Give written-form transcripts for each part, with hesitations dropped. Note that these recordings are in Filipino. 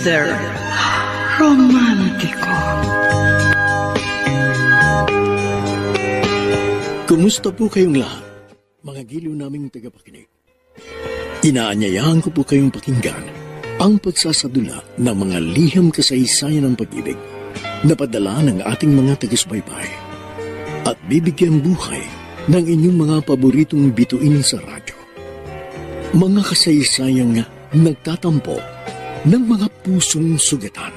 Mr. Romántico. Kumusta po kayong lahat, mga giliw naming tagapakinig? Inaanyayahan ko po kayong pakinggan ang pagsasadula ng mga liham kasaysayan ng pag-ibig na padala ng ating mga taga-subaybay at bibigyan buhay ng inyong mga paboritong bituin sa radyo. Mga kasaysayang nagtatampo ng mga pusong sugatan,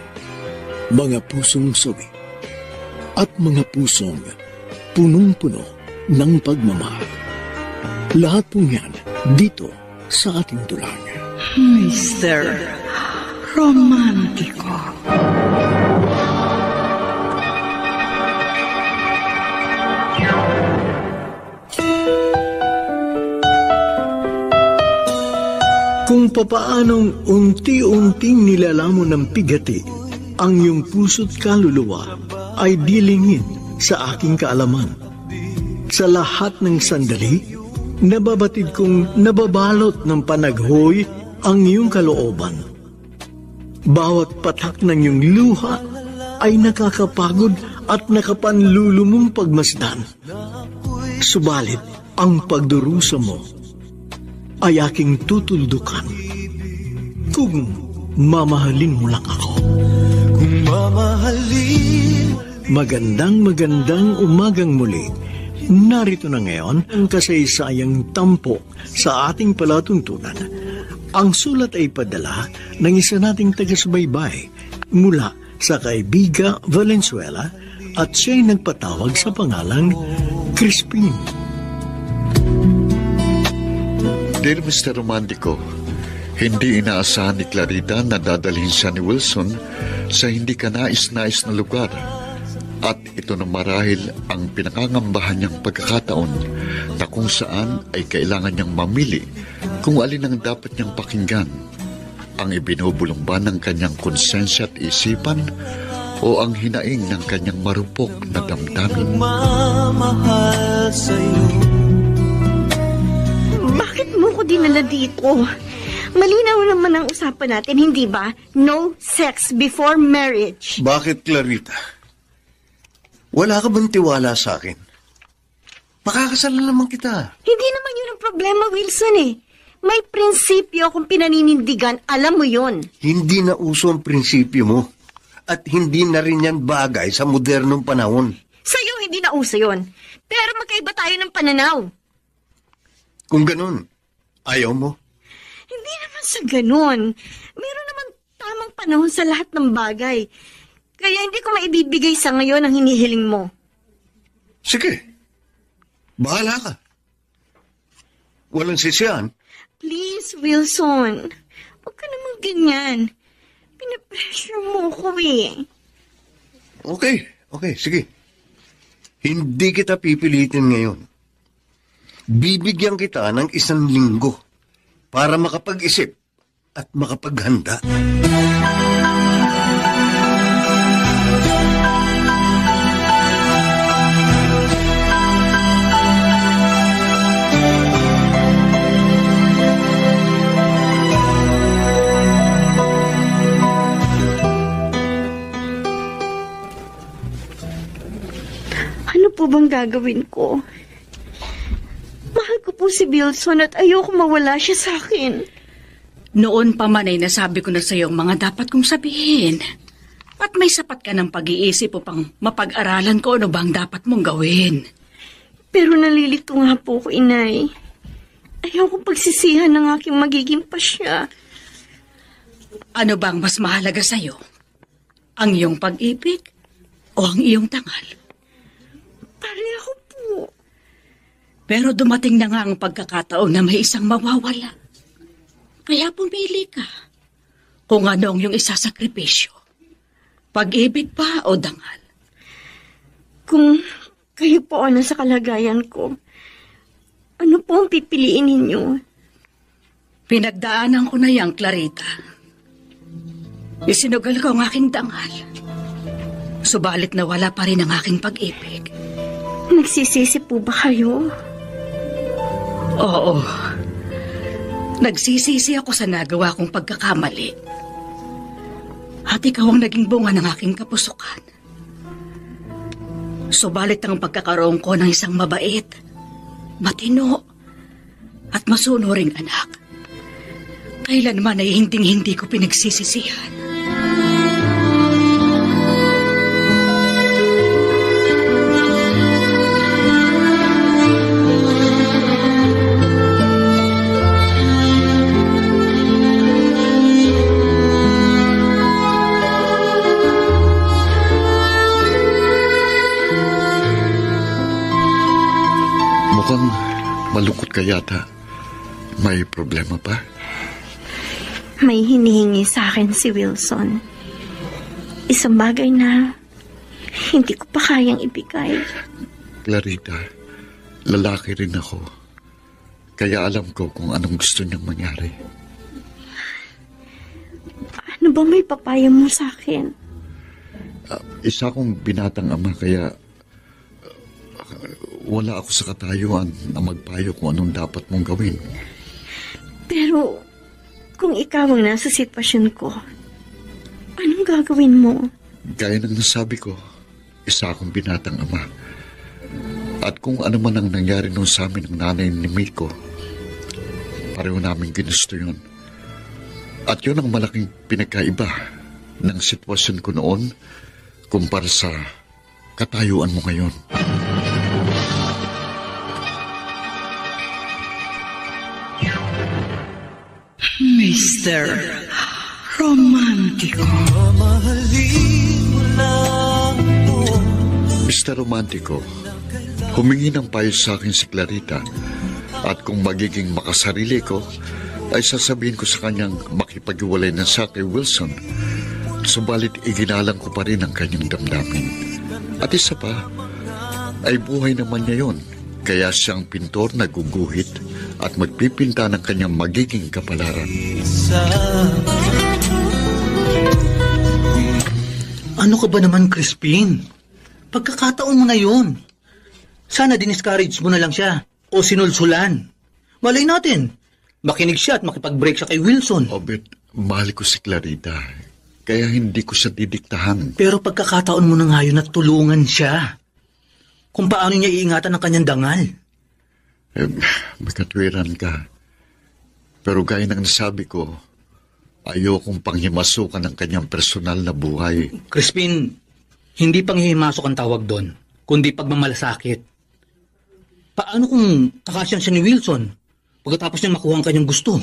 mga pusong sawi, at mga pusong punong-puno ng pagmamahal. Lahat po yan dito sa ating tulang. Mr. Romántico. Kung papaanong unti-unting nilalamon ng pigati ang iyong puso't kaluluwa ay dilingin sa aking kaalaman. Sa lahat ng sandali, nababatid kong nababalot ng panaghoy ang iyong kalooban. Bawat patak ng iyong luha ay nakakapagod at nakapanlulumong pagmasdan. Subalit, ang pagdurusa mo ay aking tutuldukan kung mamahalin mo lang ako. Kung mamahalin. Magandang umagang muli. Narito na ngayon ang kasaysayang tampok sa ating palatuntunan. Ang sulat ay padala ng isa nating taga-subaybay mula sa kaibiga Valenzuela at siya'y nagpatawag sa pangalang Crispin. Dear Mr. Romantico, hindi inaasahan ni Clarita na dadalhin siya ni Wilson sa hindi kanais-nais na lugar. At ito na marahil ang pinangangambahan niyang pagkakataon na kung saan ay kailangan niyang mamili kung alin ang dapat niyang pakinggan. Ang ibinubulong ba ng kanyang konsensya at isipan o ang hinaing ng kanyang marupok na damdamin? Magmamahal sa'yo. Bakit mo ko dinala dito? Malinaw naman ang usapan natin, hindi ba? No sex before marriage. Bakit, Clarita? Wala ka bang tiwala sa akin? Makakasal na naman kita. Hindi naman yun ang problema, Wilson eh. May prinsipyo akong pinaninindigan, alam mo yun. Hindi na uso ang prinsipyo mo. At hindi na rin yan bagay sa modernong panahon. Sa'yo hindi na uso yun. Pero magkaiba tayo ng pananaw. Kung ganun, ayaw mo? Hindi naman sa ganun. Meron naman tamang panahon sa lahat ng bagay. Kaya hindi ko maibibigay sa ngayon ang hinihiling mo. Sige. Bahala ka. Walang sisiyan. Please, Wilson. Huwag ka naman ganyan. Pinapressure mo ko eh. Okay, sige. Hindi kita pipilitin ngayon. Bibigyan kita ng 1 linggo para makapag-isip at makapaghanda. Ano po bang gagawin ko? Mahal ko po si Wilson at ayoko mawala siya sa akin. Noon pa man ay nasabi ko na sa iyo ang mga dapat kong sabihin. At may sapat ka ng pag-iisip upang mapag-aralan ko ano bang dapat mong gawin. Pero nalilito nga po ko, inay. Ayoko pagsisihan ng aking magiging pasya. Ano bang mas mahalaga sa iyo? Ang iyong pag-ibig o ang iyong tangal? Pareho po. Pero dumating na nga ang pagkakataon na may isang mawawala. Kaya pumili ka. Kung ano ang iyong isasakripisyo. Pag-ibig pa o dangal? Kung kayo po ang nasa kalagayan ko, ano po ang pipiliin ninyo? Pinagdaanan ko na yang, Clarita. Isinugal ko ang aking dangal. Subalit na wala pa rin ang aking pag-ibig. Nagsisisi po ba kayo? Oo. Nagsisisi ako sa nagawa kong pagkakamali. At ikaw ang naging bunga ng aking kapusukan. Subalit ang pagkakaroon ko ng isang mabait, matino, at masunuring anak, kailanman ay hinding-hindi ko pinagsisisihan. Mukhang malungkot ka yata. May problema pa? May hinihingi sa akin si Wilson. Isang bagay na hindi ko pa kayang ibigay. Clarita, lalaki rin ako. Kaya alam ko kung anong gusto niyang mangyari. Ano ba may papaya mo sa akin? Isa akong binatang ama kaya wala ako sa katayuan na magpayo kung anong dapat mong gawin. Pero kung ikaw ang nasa sitwasyon ko, anong gagawin mo? Gaya ng nasabi ko, isa akong binatang ama. At kung ano man ang nangyari nung sa amin ng nanay ni Miko, pareho namin ginusto yun. At yun ang malaking pinagkaiba ng sitwasyon ko noon kumpara sa katayuan mo ngayon. Mr. Romantico. Mamahalin mo lang ako. Mr. Romantico, humingi ng payo sa akin si Clarita at kung magiging makasarili ko, ay sasabihin ko sa kanyang makipag-iwalay na sa kay Wilson. Subalit iginalang ko pa rin ang kanyang damdamin. At isa pa, ay buhay naman niya yon. Kaya siyang pintor na guguhit at magpipinta ng kanyang magiging kapalaran. Ano ka ba naman, Crispin? Pagkakataon mo na yun. Sana diniscourage mo na lang siya o sinulsulan. Malay natin, makinig siya at makipag-break siya kay Wilson. Obet, mahal ko si Clarita. Kaya hindi ko siya didiktahan. Pero pagkakataon mo na nga yun at tulungan siya. Kung paano niya iingatan ang kanyang dangal. May katwiran ka. Pero gaya ng nasabi ko, ayokong panghimasukan ang kanyang personal na buhay. Crispin, hindi panghihimasok ang tawag doon, kundi pagmamalasakit. Paano kung kakasyan siya ni Wilson pagkatapos niya makuha ang kanyang gusto?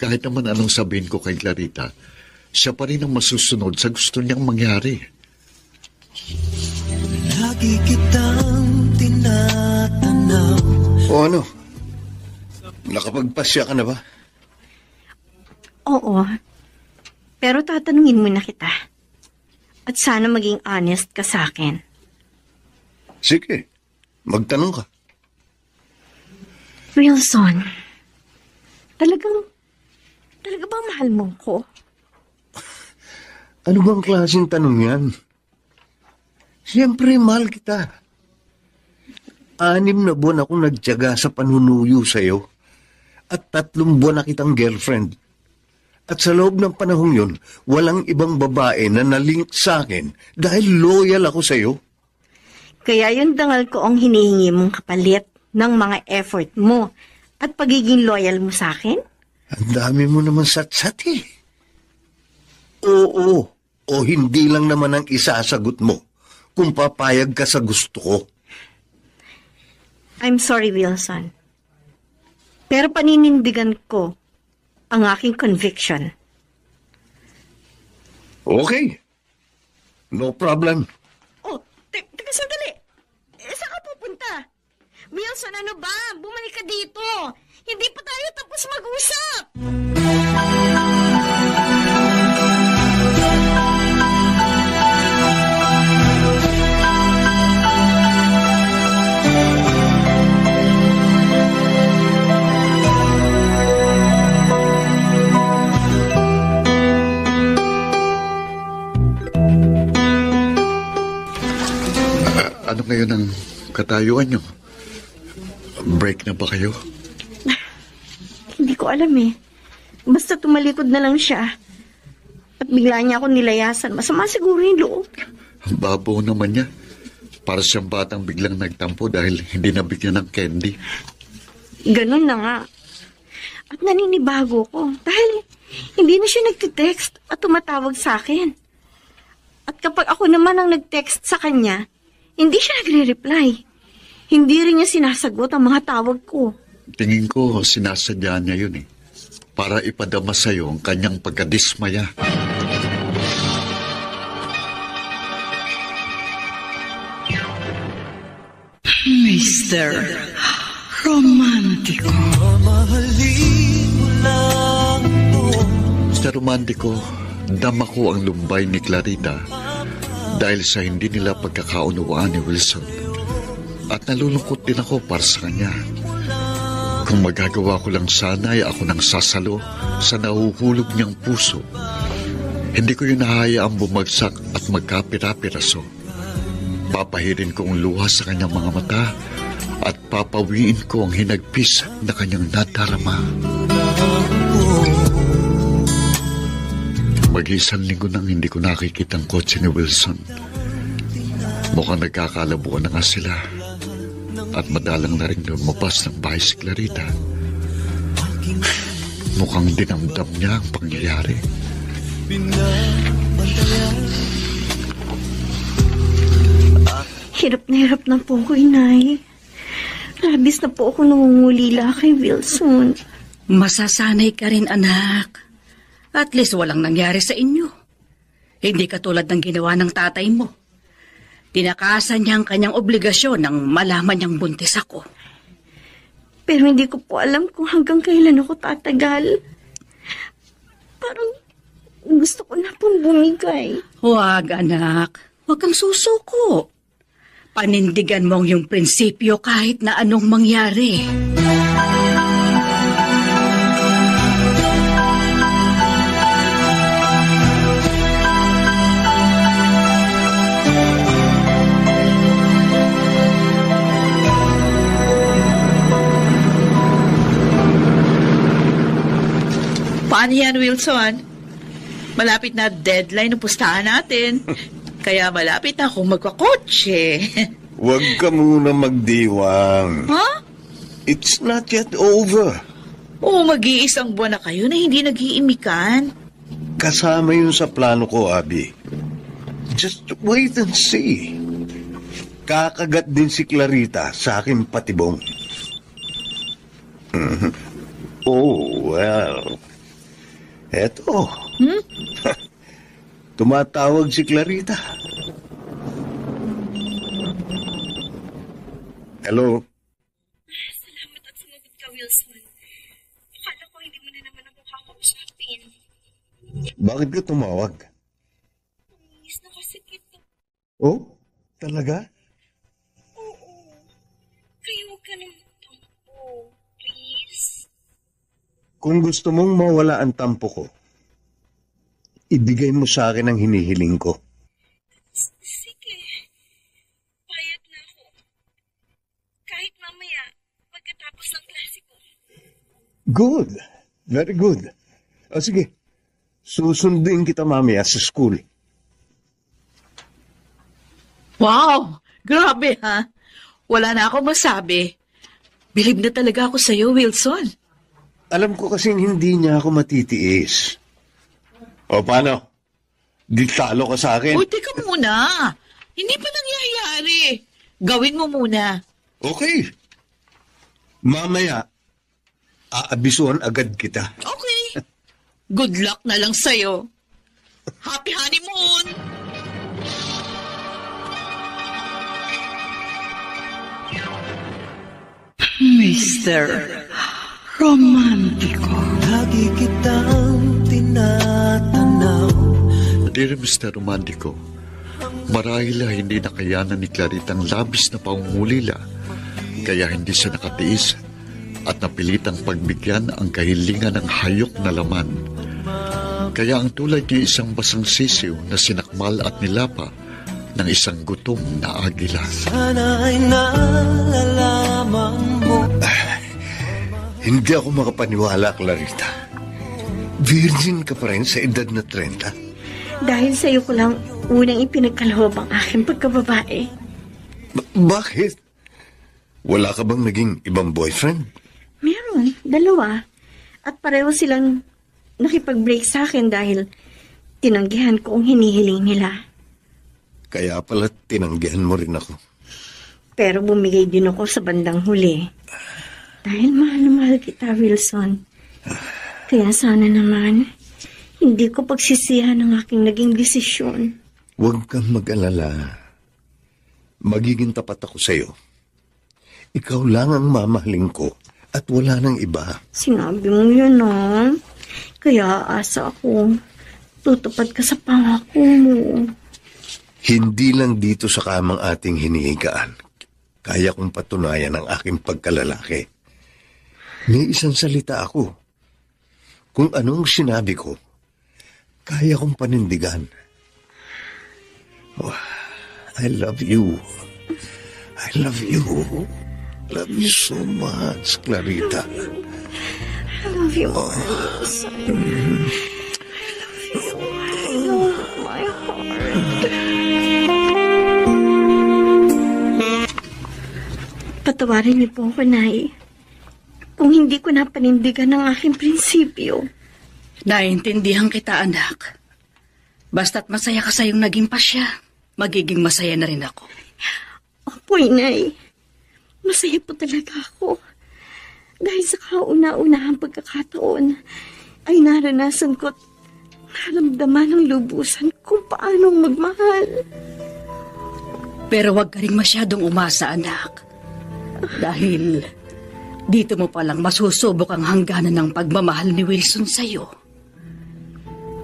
Kahit naman anong sabihin ko kay Clarita, siya pa rin ang masusunod sa gusto niyang mangyari. Lagi kitang tinatanaw. O ano? Nakapagpasya ka na ba? Oo. Pero tatanungin muna kita. At sana maging honest ka sa akin. Sige, magtanong ka. Wilson, talaga bang mahal mo ko? Ano bang klaseng tanong yan? Siyempre, mahal kita. 6 na buwan akong nagtiyaga sa panunuyo sa'yo at 3 buwan na kitang girlfriend. At sa loob ng panahong yun, walang ibang babae na nalink sa akin dahil loyal ako sa'yo. Kaya yung dangal ko ang hinihingi mong kapalit ng mga effort mo at pagiging loyal mo sa akin? Ang dami mo naman satsat eh. Oo, o hindi lang naman ang isasagot mo kung papayag ka sa gusto ko. I'm sorry, Wilson. Pero paninindigan ko ang aking conviction. Okay. No problem. Oh, teka sandali. Saan ka pupunta? Wilson, ano ba? Bumalik ka dito. Hindi pa tayo tapos mag-usap. Ano ngayon ang katayuan niyo? Break na ba kayo? Hindi ko alam eh. Basta tumalikod na lang siya. At bigla niya ako nilayasan. Masama siguro yung loob. Ang babaw naman niya. Para siyang batang biglang nagtampo dahil hindi nabigyan ng candy. Ganun na nga. At naninibago ko dahil hindi na siya nagtitext at tumatawag sa akin. At kapag ako naman ang nag-text sa kanya, hindi siya nagre-reply. Hindi rin niya sinasagot ang mga tawag ko. Tingin ko sinasadya niya yun para ipadama sa'yo ang kanyang pagkadismaya. Mr. Romantico. Mamahalin mo lang ako. Mr. Romantico, dama ko ang lumbay ni Clarita dahil sa hindi nila pagkakaunawaan ni Wilson. At nalulungkot din ako para sa kanya. Kung magagawa ko lang sana ay ako nang sasalo sa nahuhulog niyang puso. Hindi ko yun nahayaang bumagsak at magkapira-piraso. Papahirin ko ang luha sa kanyang mga mata at papawiin ko ang hinagpis na kanyang nadarama. Mag-isang linggo nang hindi ko nakikita ang kotse ni Wilson. Mukhang nagkakalabuan na nga sila at madalang na rin lumabas ng bahay si Clarita. Mukhang dinamdam niya ang pangyayari. Hirap na po ako, Inay. Labis na po ako nangungulila kay Wilson. Masasanay ka rin, anak. At least walang nangyari sa inyo. Hindi katulad ng ginawa ng tatay mo. Tinakasan niya ang kanyang obligasyon nang malaman niyang buntis ako. Pero hindi ko po alam kung hanggang kailan ako tatagal. Parang gusto ko na pong bumigay. Huwag, anak. Huwag kang susuko. Panindigan mo ang iyong prinsipyo kahit na anong mangyari. Paano yan, Wilson? Malapit na deadline ng pustahan natin. Kaya malapit na akong magkakotse. Huwag ka muna magdiwang. Ha? It's not yet over. Oo, mag-iisang buwan na kayo na hindi nag-iimikan. Kasama yun sa plano ko, Abby. Just wait and see. Kakagat din si Clarita sa akin patibong. Oh, well. Eto. Tumatawag si Clarita. Hello? Salamat at sumagot ka, Wilson. Akala ko hindi mo na naman ako kakausapin. Bakit ka tumawag? Miss na kasi kita. Oh? Talaga? Oo. Kaya huwag ka nang magtampo. Please. Kung gusto mong mawala ang tampo ko, ibigay mo sa akin ang hinihiling ko. Sige. Payag na ako. Kahit mamaya, pagkatapos ng klase ko. Good. Very good. O sige, susundin kita mamaya sa school. Wow! Grabe, ha? Wala na akong masabi. Bilib na talaga ako sa'yo, Wilson. Alam ko kasing hindi niya ako matitiis. O paano? Di talo ka sa akin? Uy, teka muna. Hindi pa nangyayari. Gawin mo muna. Okay. Mamaya, aabisuhan agad kita. Okay. Good luck na lang sa'yo. Happy honeymoon! Mr. Romantico. Lagi kitang tinatanaw. Dear Mr. Romantico, marahil hindi nakayanan ni Clarita ang labis na pangungulila, kaya hindi siya nakatiis at napilitang pagbigyan ang kahilingan ng hayok na laman. Kaya ang tulad niya isang basang sisiw na sinakmal at nilapa ng isang gutom na agila. Sana ay nalalaman mo. Hindi ako makapaniwala, Clarita. Virgin ka pa rin sa edad na 30. Dahil sa'yo ko lang unang ipinagkaloob ang aking pagkababae. Bakit? Wala ka bang naging ibang boyfriend? Meron, 2. At pareho silang nakipag-break sa akin dahil tinanggihan ko ang hinihiling nila. Kaya pala tinanggihan mo rin ako. Pero bumigay din ako sa bandang huli. Dahil mahal na mahal kita, Wilson. Kaya sana naman, hindi ko pagsisihan ang aking naging desisyon. Huwag kang mag-alala. Magiging tapat ako sa'yo. Ikaw lang ang mamahalin ko at wala nang iba. Sinabi mo yun, no? Kaya asa ako, tutupad ka sa pangako mo. Hindi lang dito sa kamang ating hinihigaan. Kaya kong patunayan ang aking pagkalalaki. May isang salita ako. Kung anong sinabi ko, kaya kong panindigan. Oh, I love you. I love you. Love you so much, Clarita. I love you more, Wilson. I love you. I love my heart. Patawarin niyo po ako, Nay. Kung hindi ko napanindigan ang aking prinsipyo. Naintindihan kita, anak. Basta't masaya ka sa iyong naging pasya, magiging masaya na rin ako. Opo, Inay. Masaya po talaga ako. Dahil sa kauna-unahang pagkakataon, ay naranasan ko't naramdaman ng lubusan kung paano magmahal. Pero huwag ka rin masyadong umasa, anak. Dahil dito mo palang masusubok ang hangganan ng pagmamahal ni Wilson sa'yo.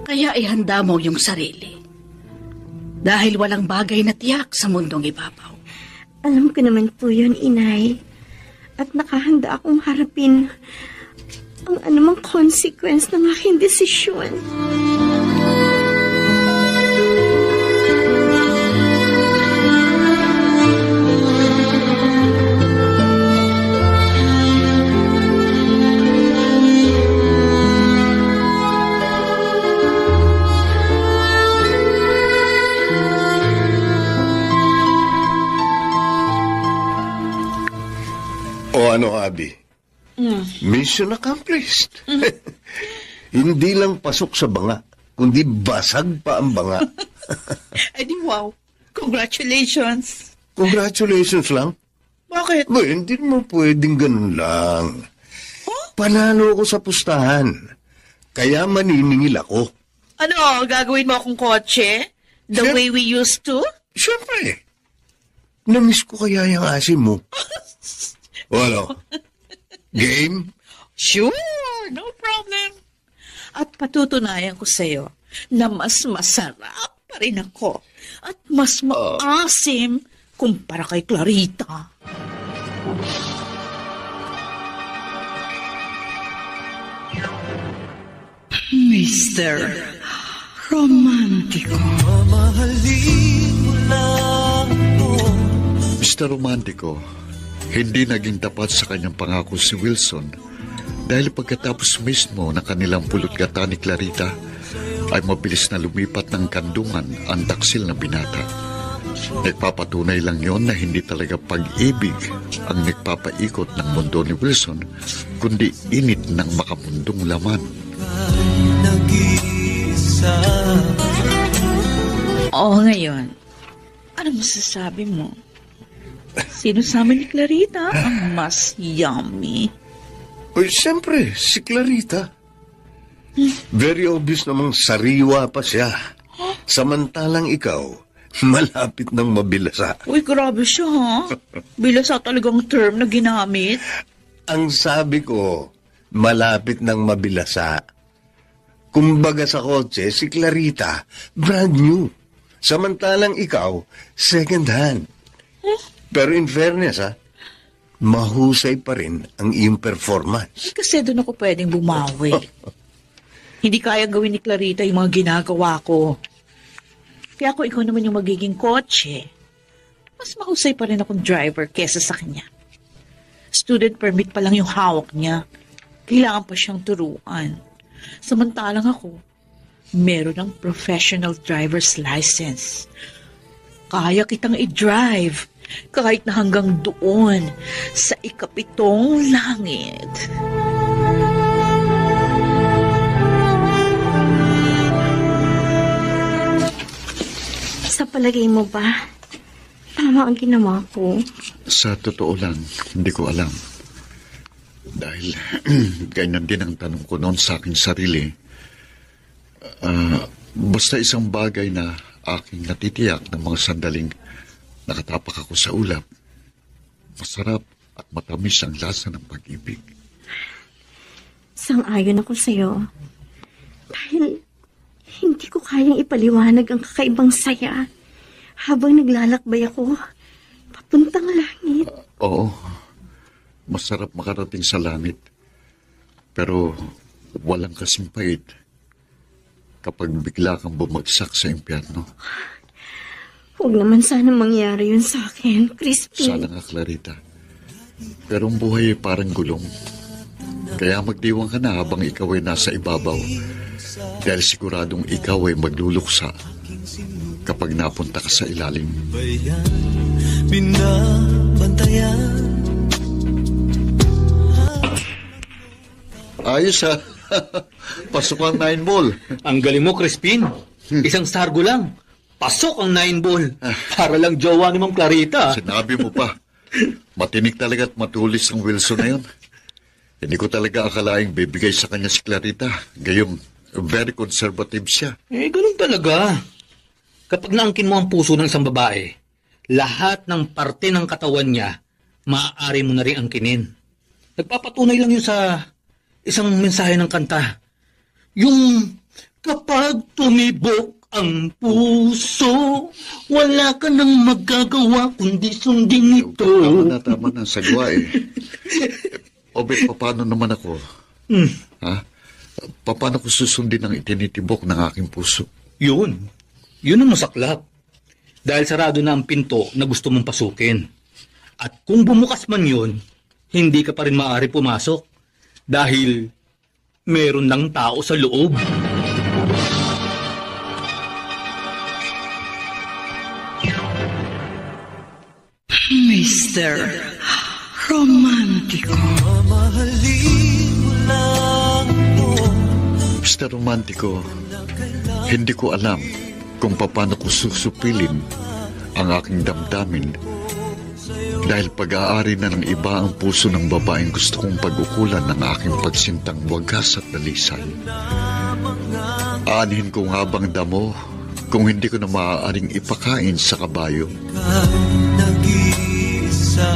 Kaya ihanda mo yung sarili. Dahil walang bagay na tiyak sa mundong ibabaw. Alam ko naman po yun, Inay. At nakahanda akong harapin ang anumang consequence ng aking desisyon. O ano, Abby? Mission accomplished. Hindi lang pasok sa banga, kundi basag pa ang banga. Ay di wow. Congratulations. Congratulations lang. Bakit? Ba, hindi mo pwedeng ganun lang. Panalo ako sa pustahan. Kaya maniningil ako. Ano, gagawin mo akong kotse? The way we used to? Siyempre. Namiss ko kaya yung asim mo. Wala. Game? Sure, no problem. At patutunayan ko sa'yo na mas masarap pa rin ako at mas maasim kumpara kay Clarita. Mr. Romantico. Mamahalin mo lang ako. Mr. Romantico, hindi naging tapat sa kanyang pangako si Wilson dahil pagkatapos mismo na kanilang pulot-gata ni Clarita ay mabilis na lumipat ng kandungan ang taksil na binata. Nagpapatunay lang yon na hindi talaga pag-ibig ang nagpapaikot ng mundo ni Wilson kundi init ng makamundong laman. Nag-iisa. Oo, ngayon. Ano masasabi mo? Sino sa amin ni Clarita ang mas yummy? Oy, siyempre, si Clarita. Very obvious namang sariwa pa siya. Samantalang ikaw, malapit ng mabilasa. Uy, grabe siya, ha? Bilasa talagang term na ginamit. Ang sabi ko, malapit ng mabilasa. Kumbaga sa kotse, si Clarita, brand new. Samantalang ikaw, second hand. Pero in fairness, mahusay pa rin ang iyong performance. Kasi doon ako pwedeng bumawi. Hindi kaya gawin ni Clarita yung mga ginagawa ko. Kaya kung ikaw naman yung magiging kotse, mas mahusay pa rin akong driver kesa sa kanya. Student permit pa lang yung hawak niya. Kailangan pa siyang turuan. Samantalang ako, meron ng professional driver's license. Kaya kitang i-drive kahit na hanggang doon sa ikapitong langit. Sa palagay mo ba, tama ang ginawa ko? Sa totoo lang, hindi ko alam. Dahil ganyan din ang tanong ko noon sa aking sarili. Basta isang bagay na aking natitiyak ng mga sandaling nakatapak ako sa ulap. Masarap at matamis ang lasa ng pag-ibig. Sang-ayon ako sa'yo. Dahil hindi ko kayang ipaliwanag ang kakaibang saya habang naglalakbay ako papuntang langit. Oo, masarap makarating sa langit. Pero walang kasing pait kapag bigla kang bumagsak sa impyerno. Huwag naman sana mangyari yun sa akin, Crispin. Sana nga, Clarita. Pero ang buhay ay parang gulong. Kaya magdiwang ka na habang ikaw ay nasa ibabaw. Dahil siguradong ikaw ay magluluksa kapag napunta ka sa ilalim. Binabantayan. Ayos ha. Pasok ang 9 ball. Ang galing mo, Crispin. Isang sargo lang. Pasok ang 9 ball. Para lang jowa ni Ma'am Clarita. Sinabi mo pa. Matinik talaga at matulis ang Wilson na yun. Hindi ko talaga akalaing bibigay sa kanya si Clarita. Gayong very conservative siya. Ganun talaga. Kapag naangkin mo ang puso ng isang babae, lahat ng parte ng katawan niya, maaari mo na rin angkinin. Nagpapatunay lang yun sa isang mensahe ng kanta. Yung kapag tumibok ang puso, wala ka nang magagawa kundi sundin ito. Tama na, sagwa eh. Obet, paano naman ako? Ha? Paano ko susundin ang itinitibok ng aking puso? Yun ang masaklap. Dahil sarado na ang pinto na gusto mong pasukin. At kung bumukas man yun, hindi ka pa rin maaari pumasok. Dahil meron ng tao sa loob. Mr. Romantiko. Mamahalin mo lang ako. Mr. Romantiko, hindi ko alam kung paano ko susupilin ang aking damdamin dahil pag-aari na ng iba ang puso ng babaeng gusto kong pag-ukulan ng aking pagsintang wagas at dalisay. Aanhin ko nga bang damo kung hindi ko na maaaring ipakain sa kabayo? Nag-iisa.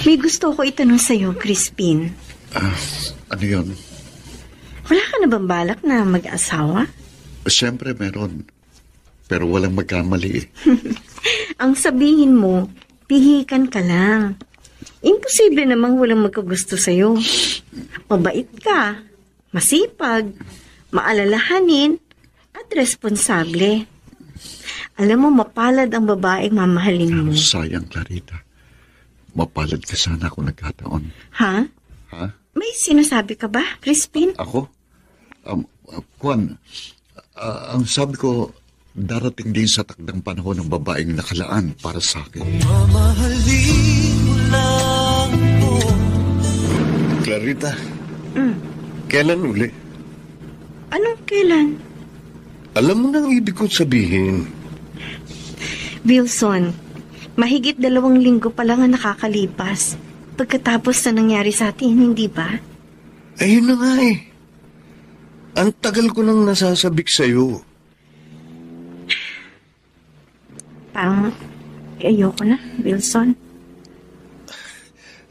May gusto ko itanong sa'yo, Crispin. Ano yun? Wala ka na bang balak na mag-asawa? Siyempre meron. Pero walang magkamali eh. Ang sabihin mo, pihikan ka lang. Imposible namang walang magkagusto sa'yo. Mabait ka, masipag, maalalahanin, at responsable. Alam mo, mapalad ang babaeng mamahalin mo. Sayang, Clarita. Mapalad ka sana kung nagkataon. Ha? Ha? May sinasabi ka ba, Crispin? Ako? Juan, ang sabi ko, darating din sa takdang panahon ng babaeng nakalaan para sa akin. Mamahalin mo lang ako. Clarita, kailan uli? Anong kailan? Alam mo nang ibig kong sabihin. Wilson, mahigit 2 linggo pa lang ang nakakalipas pagkatapos na nangyari sa atin, hindi ba? Ayun na nga eh. Ang tagal ko nang nasasabik sa'yo. Parang ayoko na, Wilson.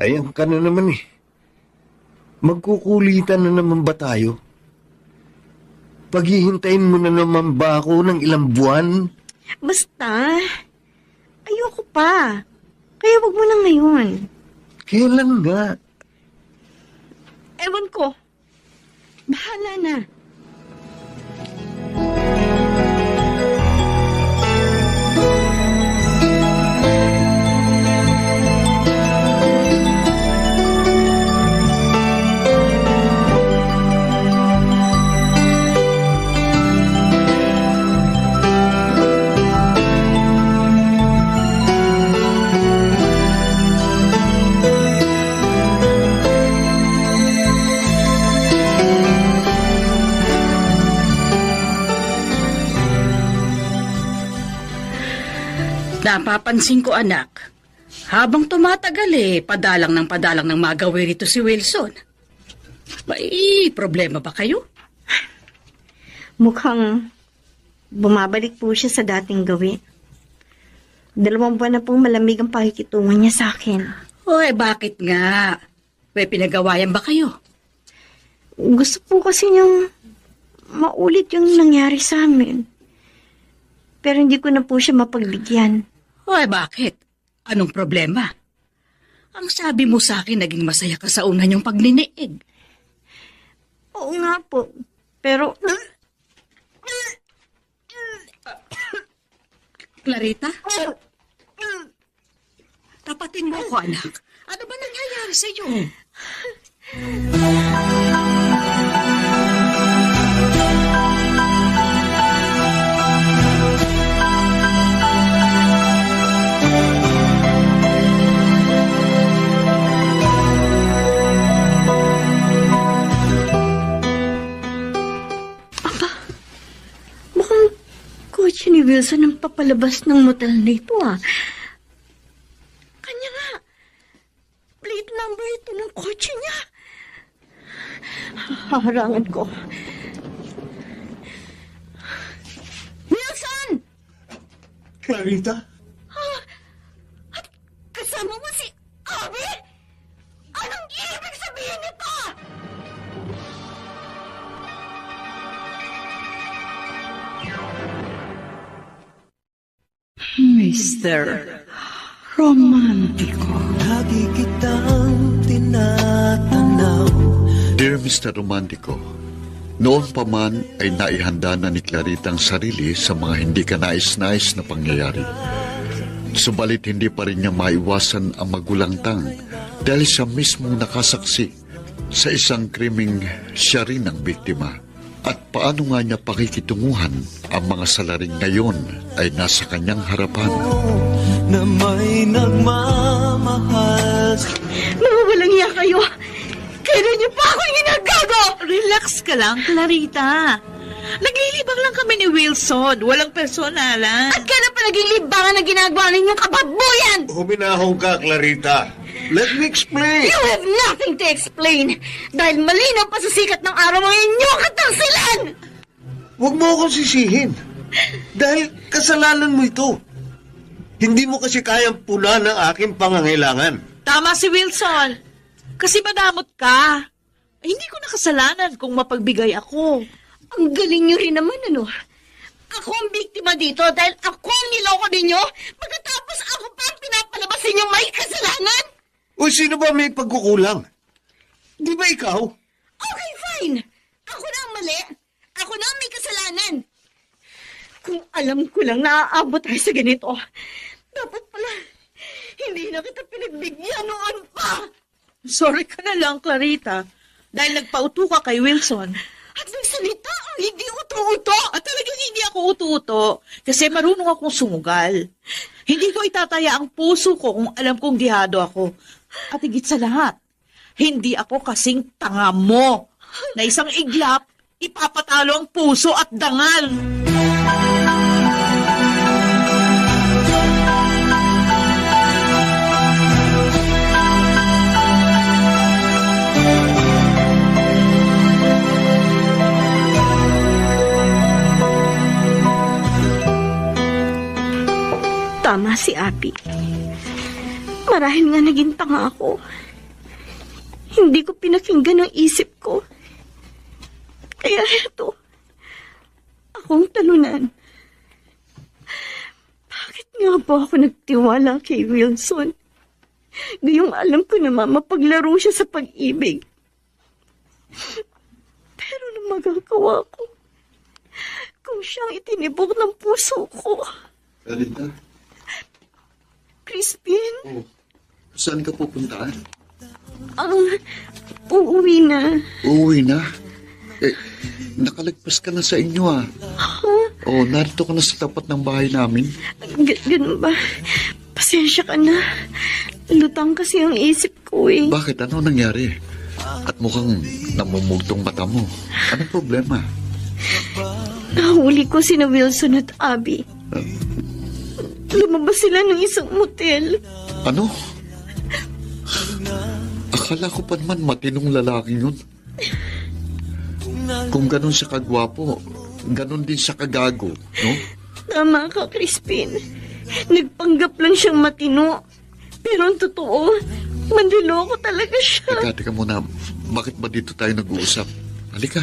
Ayan ka na naman eh. Magkukulitan na naman ba tayo? Paghihintayin mo na naman ba ako ng ilang buwan? Basta, ayoko pa. Kaya wag mo na ngayon. Kailan nga? Ewan ko. Bahala na. Napapansin ko, anak, habang tumatagal padalang ng magawi rito si Wilson. May problema ba kayo? Mukhang bumabalik po siya sa dating gawi. 2 buwan na pong malamig ang pakikitungan niya sa akin. Bakit nga? May pinagawayan ba kayo? Gusto po kasi niyang maulit yung nangyari sa amin. Pero hindi ko na po siya mapagbigyan. Bakit? Anong problema? Ang sabi mo sa akin, naging masaya ka sa una niyong pagliniig. Oo nga po. Pero... Clarita? Tapatin mo ko, anak. Ano ba nangyayari sa iyo? Kotse ni Wilson ang papalabas ng motel na ito, Kanya nga. Plate number ito ng kotse niya. Haharangan ko. Wilson! Clarita? At kasama mo si Abby? Anong ibig sabihin nito? Mr. Romantico. Lagi kitang tinatanaw. Dear Mr. Romantico, noon pa man ay naihanda na ni Clarita ang sarili sa mga hindi ka nais-nais na pangyayari. Subalit hindi pa rin niya maiwasan ang magulangtang dahil siya mismong nakasaksi sa isang krimeng siya rin ang biktima. At paano nga niya pakikitunguhan ang mga salaring ngayon ay nasa kanyang harapan. Na may nagmamahal. Mga walang iya kayo. Kailan niyo pa ako ginagago? Relax ka lang, Clarita. Naglilibang lang kami ni Wilson. Walang personalan. At kailan pa naging libangan na ginagawa ninyong kababuyan? Huminahong ka, Clarita. Let me explain. You have nothing to explain. Dahil malinaw pa sa sikat ng araw ang inyong katangsilan. Huwag mo akong sisihin. Dahil kasalanan mo ito. Hindi mo kasi kayang punan ang aking pangangailangan. Tama si Wilson. Kasi madamot ka. Ay, hindi ko nakasalanan kung mapagbigay ako. Ang galing nyo rin naman, ano? Ako ang biktima dito dahil ako ang niloko ninyo. Pagkatapos ako pa ang pinapalabas ninyong may kasalanan. O sino ba may pagkukulang? Di ba ikaw? Okay, fine. Ako na ang mali. Ako na ang may kasalanan. Kung alam ko lang na aabot tayo sa ganito, dapat pala hindi na kita pinagbigyan noon pa. Sorry ka na lang, Clarita. Dahil nagpauto ka kay Wilson. At nagsalita ang hindi uto-uto. At talagang hindi ako uto-uto. Kasi marunong akong sumugal. Hindi ko itataya ang puso ko kung alam kong dihado ako. At higit sa lahat, hindi ako kasing tanga mo na isang iglap, ipapatalo ang puso at dangal. Tama si Abby. Marahil nga naging tanga ako. Hindi ko pinakinggan ang isip ko. Kaya eto, akong talunan. Bakit nga ba ako nagtiwala kay Wilson? Gayong alam ko naman mapaglaro siya sa pag-ibig. Pero ano magagawa ko kung siyang itinibok ng puso ko? Clarita? Crispin? Oh, saan ka pupunta? Uuwi na. Uuwi na? Nakalagpas ka na sa inyo Oh, narito ka na sa tapat ng bahay namin. Ganun ba? Pasensya ka na. Lutang kasi ang isip ko Bakit? Ano nangyari? At mukhang namumugtong mata mo. Anong problema? Nahuli ko sina Wilson at Abby. lumabas sila ng isang motel. Ano? Akala ko pa naman matinong lalaking yun. Kung ganun siya kagwapo, ganun din siya kagago, no? Tama ka, Crispin. Nagpanggap lang siyang matino. Pero ang totoo, manliloko talaga siya. Teka muna. Bakit ba dito tayo nag-uusap? Halika,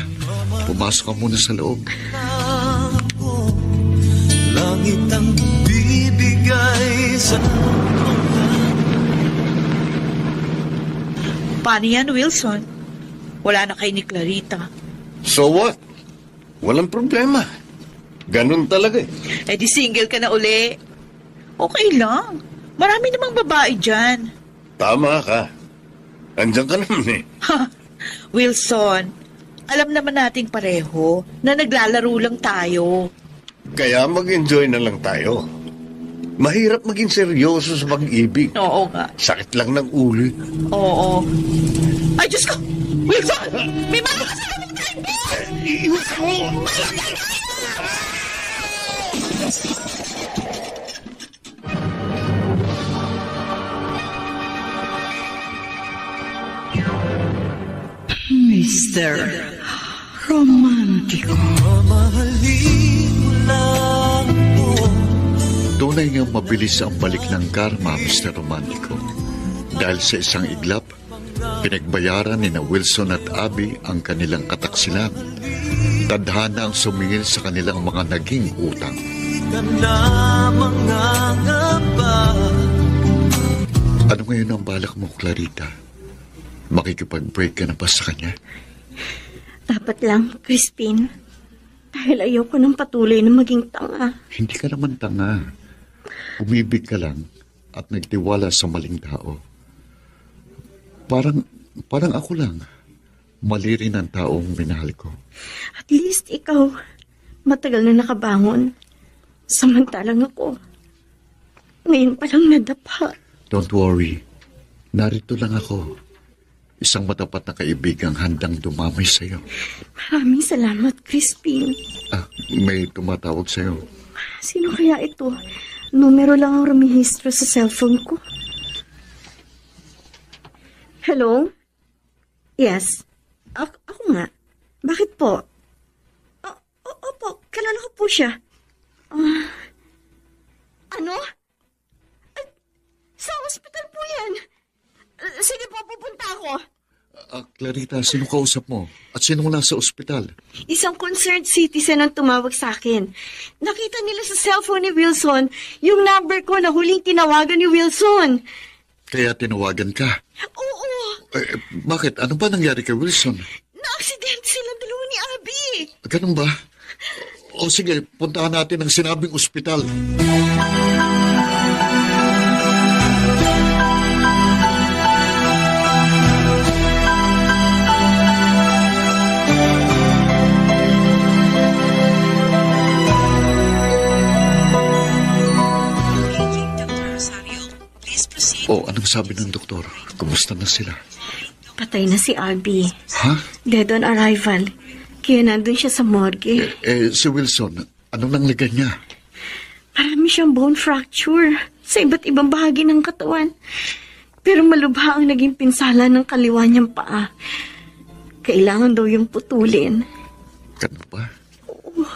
pumasok ka muna sa loob. Langit ang bibigay sa Paano yan, Wilson? Wala na kay ni Clarita. So what? Walang problema. Ganun talaga eh. Eh di single ka na uli. Okay lang. Marami namang babae dyan. Tama ka. Andiyan ka naman eh. Ha, Wilson, alam naman nating pareho na naglalaro lang tayo. Kaya mag-enjoy na lang tayo. Mahirap maging seryoso sa pag-ibig. Oo nga. Sakit lang ng ulo. Oo. Ay, Diyos ko! Wilson! May mga kasamang Mr. Romantico. mamahalin mo lang po. Tunay nga mabilis ang balik ng karma, Mr. Romantico. Dahil sa isang iglap, pinagbayaran ni na Wilson at Abby ang kanilang kataksilan. Tadhana ang sumingil sa kanilang mga naging utang. Ka na mangangapa. Ano ngayon ang balak mo, Clarita? Makikipag-break ka na ba sa kanya? Dapat lang, Crispin. Dahil ayoko ng patuloy na maging tanga. Hindi ka naman tanga. Umibig ka lang at nagtiwala sa maling tao. Parang ako lang. Mali rin ang taong minahal ko. At least ikaw, matagal na nakabangon. Samantalang ako, ngayon pa lang nadapa. Don't worry. Narito lang ako. Isang matapat na kaibigang handang dumamay sa'yo. Maraming salamat, Crispin. May tumatawag sa'yo. Sino kaya ito? Numero lang ang rumihistro sa cellphone ko. Hello? Yes. Ako nga. Bakit po? Opo, kalala ko po siya. Ano? Sa ospital po yan. Sige po, pupunta ako. Clarita, sino kausap mo? At sino nasa ospital? Isang concerned citizen ang tumawag sa akin. Nakita nila sa cellphone ni Wilson yung number ko na huling tinawagan ni Wilson. Kaya tinawagan ka. Oo. Bakit? Ano ba nangyari kay Wilson? Na-accident silang dalawa ni Abby. Ganun ba? O sige, puntahan natin ang sinabing ospital. O, anong sabi ng doktor? Kumusta na sila? Patay na si Abby. Ha? Dead on arrival. Kaya nandun siya sa morgue. Si Wilson, anong nanglagay niya? Marami siyang bone fracture sa iba't ibang bahagi ng katawan. Pero malubha ang naging pinsala ng kaliwa niyang paa. Kailangan daw yung putulin. Ganun ba? Oo.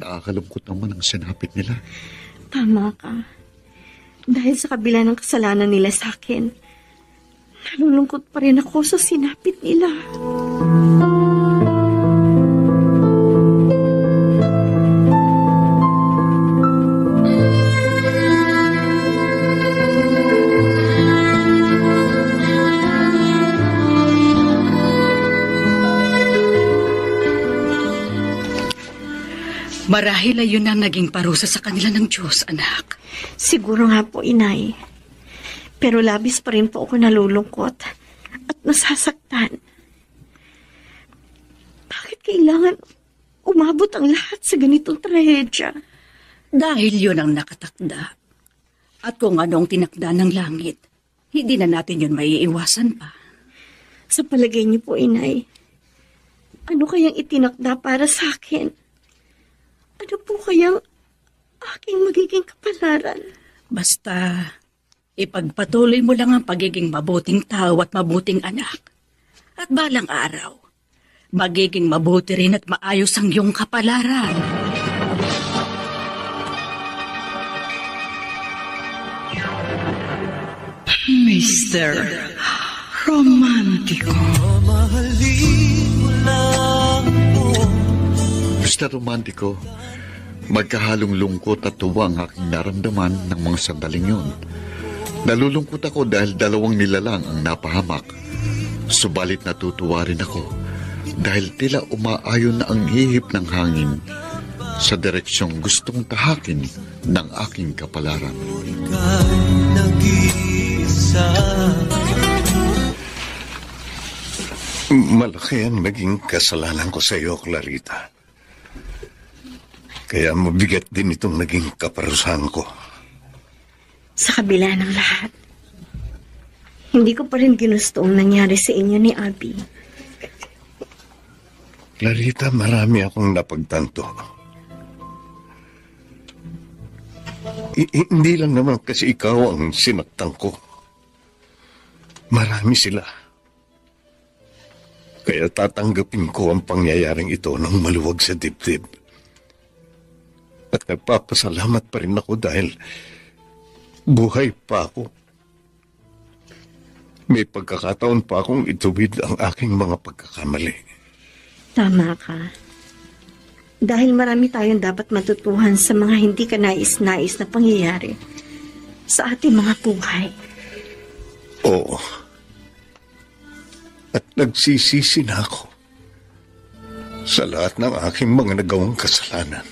Nakakalungkot naman ang sinapit nila. Tama ka. Dahil sa kabila ng kasalanan nila sa akin, nalulungkot pa rin ako sa sinapit nila. Marahil ay yun ang naging parusa sa kanila ng Diyos, anak. Siguro nga po, inay. Pero labis pa rin po ako nalulungkot at nasasaktan. Bakit kailangan umabot ang lahat sa ganitong trahedya? Dahil yun ang nakatakda. At kung ano ang tinakda ng langit, hindi na natin yun maiiwasan pa. Sa palagay niyo po, inay, ano kayang itinakda para sa akin? Ano po kayang aking magiging kapalaran. Basta, ipagpatuloy mo lang ang pagiging mabuting tao at mabuting anak. At balang araw, magiging mabuti rin at maayos ang iyong kapalaran. Mr. Romantico. Mamahalin mo lang po. Mr. Romantico, magkahalong lungkot at tuwa ang aking naramdaman ng mga sandaling yun. Nalulungkot ako dahil 2 nilalang ang napahamak. Subalit natutuwa rin ako dahil tila umaayon na ang hihip ng hangin sa direksyong gustong tahakin ng aking kapalaran. Ika'y nag-iisa. Malaki ang naging kasalanan ko sa iyo, Clarita. Kaya mabigat din itong naging kaparusahan ko. Sa kabila ng lahat, hindi ko pa rin ginusto ang nangyari sa inyo ni Abby. Clarita, marami akong napagtanto. Hindi lang naman kasi ikaw ang sinaktan ko. Marami sila. Kaya tatanggapin ko ang pangyayaring ito ng maluwag sa dibdib. At nagpapasalamat pa rin ako dahil buhay pa ako. May pagkakataon pa akong ituwid ang aking mga pagkakamali. Tama ka. Dahil marami tayong dapat matutuhan sa mga hindi ka nais-nais na pangyayari sa ating mga buhay. Oo. At nagsisisi na ako sa lahat ng aking mga nagawang kasalanan.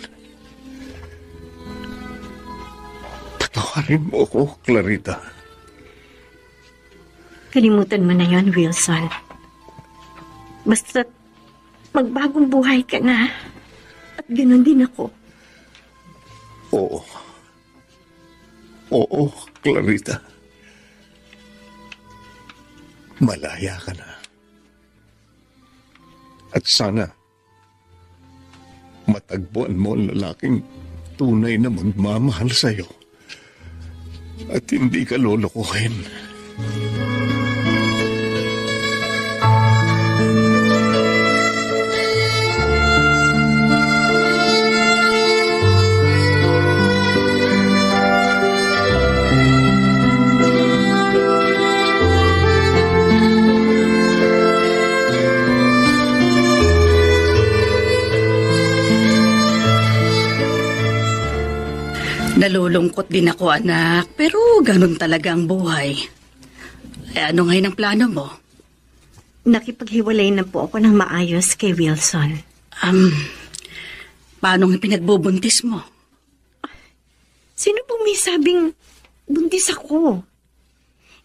Patawarin mo ako, Clarita. Kalimutan mo na yon, Wilson. Basta't magbagong buhay ka na. At ganun din ako. Oo. Oo, Clarita. Malaya ka na. At sana matagpuan mo ang lalaking tunay na magmamahal sa'yo. At hindi ka lolokohin. Nalulungkot din ako, anak, pero ganun talaga ang buhay. Ano ngayon ang plano mo? Nakipaghiwalay na po ako ng maayos kay Wilson. Paano nga pinagbubuntis mo? Sino pong may sabing buntis ako?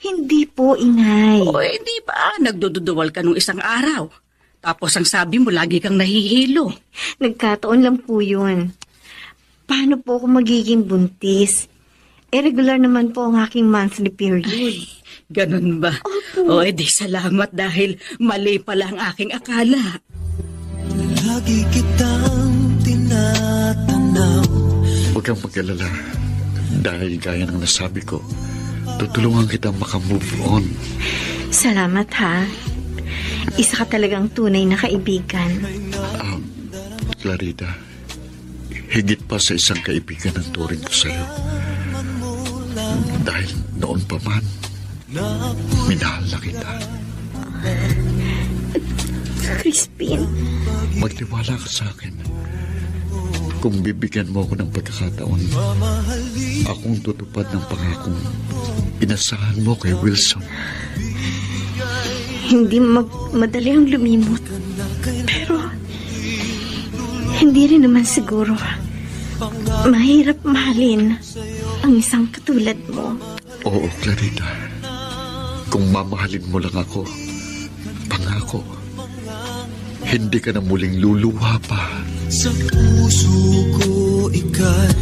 Hindi po, inay. O, hindi ba? Nagdududuwal ka nung isang araw. Tapos ang sabi mo, lagi kang nahihilo. Nagkataon lang po yun. Paano po ako magiging buntis? Regular naman po ang aking monthly period. Ay, ganun ba? Opo. O, edi salamat dahil mali pala ang aking akala. Lagi kitang tinatanaw. Huwag kang mag-alala. Dahil gaya ng nasabi ko, tutulungan kitang makamove on. Salamat, ha? Isa ka talagang tunay na kaibigan. Clarita, higit pa sa isang kaibigan ang turing ko sa'yo. Dahil noon pa man, minahal na kita. Crispin. Magtiwala ka sa akin. Kung bibigyan mo ako ng pagkakataon, akong tutupad ng pangakong inasahan mo kay Wilson. Hindi madali ang lumimot. Pero, hindi rin naman siguro mahirap mahalin ang isang katulad mo. Oo, Clarita. Kung mamahalin mo lang ako, pangako, hindi ka na muling luluha pa. Sa puso ko ika'y